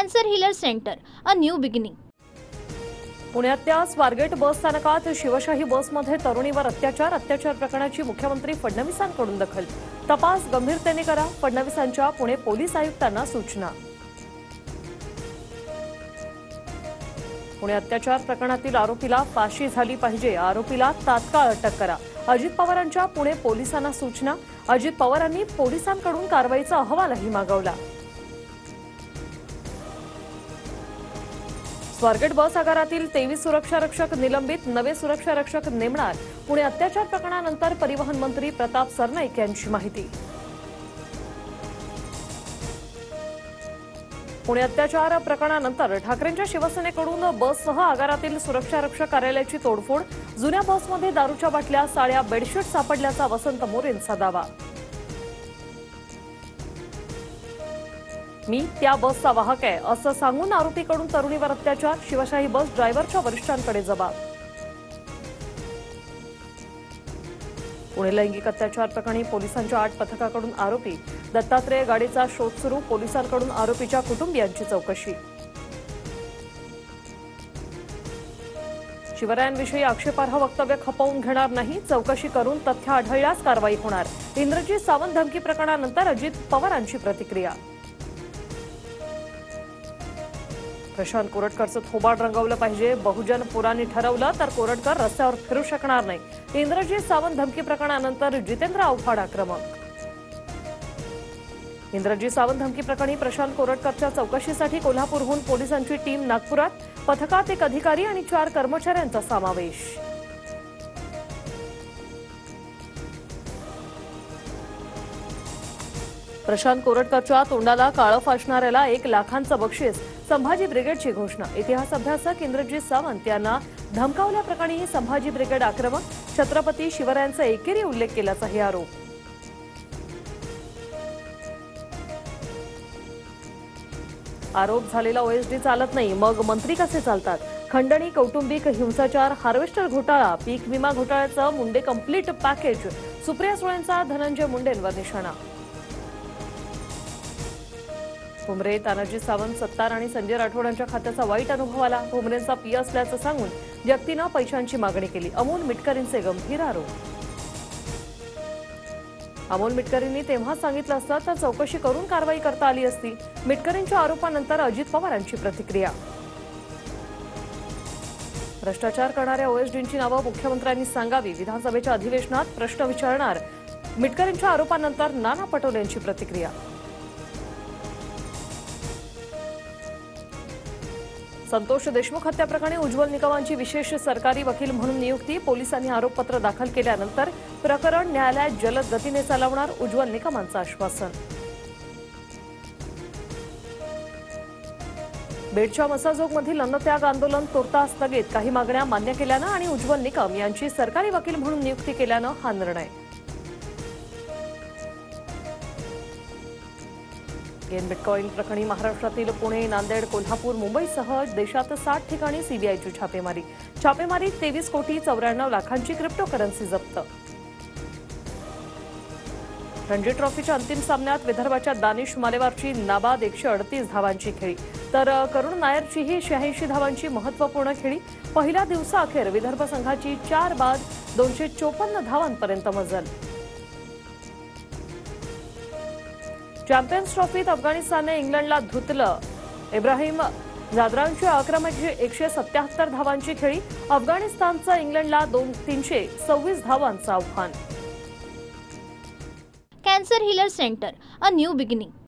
Cancer healer centre, a new beginning. पुण्यातल्या स्वारगेट बस स्थानकात शिवशाही बसमध्ये तरुणीवर अत्याचार प्रकरणाची मुख्यमंत्री फडणवीसांकडून दखल। तपास गंभीरतेने करा, फडणवीसांच्या पुणे पोलीस आयुक्तांना सूचना। पुणे अत्याचार प्रकरणातील आरोपीला फाशी झाली पाहिजे, आरोपीला तात्काळ अटक करा, अजित पवारांच्या पुणे पोलिसांना सूचना। अजित पवारांनी पोलिसांकडून कारवाईचा अहवालही मागवला। स्वारगेट बस आगारातील 23 सुरक्षारक्षक निलंबित, नवे सुरक्षारक्षक नेमणार। पुणे अत्याचार प्रकरणानंतर परिवहन मंत्री प्रताप सरनाईक यांची माहिती। पुणे अत्याचार प्रकरणानंतर ठाकरेंच्या शिवसेनेकडून बससह आगारातील सुरक्षारक्षक कार्यालयाची तोडफोड। जुन्या बसमध्ये दारूच्या बाटल्या, साड्या, बेडशीट सापडल्याचा वसंत मोरेंचा दावा। मी त्या बसचा वाहक आहे असं सांगून आरोपीकडून तरुणीवर अत्याचार, शिवशाही बस ड्रायव्हरच्या वरिष्ठांकडे जबाब। पुणे लैंगिक अत्याचार प्रकरणी पोलिसांच्या 8 पथकाकडून आरोपी, दत्तात्रेय गाडीचा शोध सुरू, पोलिसांकडून आरोपीच्या कुटुंबियांची चौकशी। शिवरायांविषयी आक्षेपार्ह वक्तव्य खपवून घेणार नाही, चौकशी करून तथ्य आढळल्यास कारवाई होणार। इंद्रजीत सावंत धमकी प्रकरणानंतर अजित पवारांची प्रतिक्रिया। प्रशांत कोरटकरचं थोबाड रंगवलं पाहिजे, बहुजन पुराणी ठरवलं तर कोरटकर रस्त्यावर फिरू शकणार नाही। इंद्रजीत सावंत धमकी प्रकरणानंतर जितेंद्र आव्हाड आक्रमक। इंद्रजीत सावंत धमकी प्रकरणी प्रशांत कोरटकरच्या चौकशीसाठी कोल्हापूरहून पोलिसांची टीम नागपुरात, पथकात 1 अधिकारी आणि 4 कर्मचाऱ्यांचा समावेश। प्रशांत कोरटकरच्या तोंडाला काळं फासणाऱ्याला 1 लाखांचं बक्षीस, संभाजी ब्रिगेडची घोषणा। इतिहास अभ्यासक इंद्रजीत सावंत यांना धमकावल्याप्रकरणी संभाजी ब्रिगेड आक्रमक, छत्रपती शिवरायांचा एकेरी उल्लेख केल्याचाही आरोप। आरोप झालेला ओएसडी चालत नाही, मग मंत्री कसे चालतात? खंडणी, कौटुंबिक हिंसाचार, हार्वेस्टर घोटाळा, पीक विमा घोटाळ्याचं मुंडे कंप्लीट पॅकेज, सुप्रिया सुळेंचा धनंजय मुंडेंवर निशाणा। भुमरे, तानाजी सावंत, सत्तार आणि संजय राठोडांच्या खात्याचा वाईट अनुभव आला, भुमरेंचा पी असल्याचं सांगून जगतीनं पैशांची मागणी केली। अमोल मिटकरींचे गंभीर आरोप। अमोल मिटकरींनी तेव्हा सांगितलं असतं तर चौकशी करून कारवाई करता आली असती। मिटकरींच्या आरोपानंतर अजित पवारांची प्रतिक्रिया। भ्रष्टाचार करणाऱ्या ओएसडींची नावं मुख्यमंत्र्यांनी सांगावी, विधानसभेच्या अधिवेशनात प्रश्न विचारणार। मिटकरींच्या आरोपानंतर नाना पटोलेंची प्रतिक्रिया। संतोष देशमुख हत्याप्रकरणी उज्ज्वल निकमांची विशेष सरकारी वकील म्हणून नियुक्ती, पोलिसांनी आरोपपत्र दाखल केल्यानंतर प्रकरण न्यायालयात जलद गतीने चालवणार, उज्ज्वल निकमांचं आश्वासन। बेडच्या मसाजोगमधील अन्नत्याग आंदोलन तुर्तास स्थगित, काही मागण्या मान्य केल्यानं आणि उज्ज्वल निकम यांची सरकारी वकील म्हणून नियुक्ती केल्यानं हा निर्णय। गेन बिटकॉइन प्रकरणी महाराष्ट्रातील पुणे, नांदेड, कोल्हापूर, मुंबईसह देशात 60 ठिकाणी सीबीआयची छापेमारी। छापेमारीत 23 कोटी 94 लाखांची क्रिप्टोकरन्सी जप्त। रणजी ट्रॉफीच्या अंतिम सामन्यात विदर्भाच्या दानिश मालेवारची नाबाद 138 धावांची खेळी, तर करुण नायरचीही 86 धावांची महत्त्वपूर्ण खेळी। पहिल्या दिवसाअखेर विदर्भ संघाची 4 बाद 254 धावांपर्यंत मजल। चॅम्पियन्स ट्रॉफीत अफगाणिस्तानने इंग्लंडला धुतलं, इब्राहिम जादरांची आक्रमक 177 धावांची खेळी, अफगाणिस्तानचं इंग्लंडला 326 धावांचं आव्हान। Cancer healer centre, a new beginning.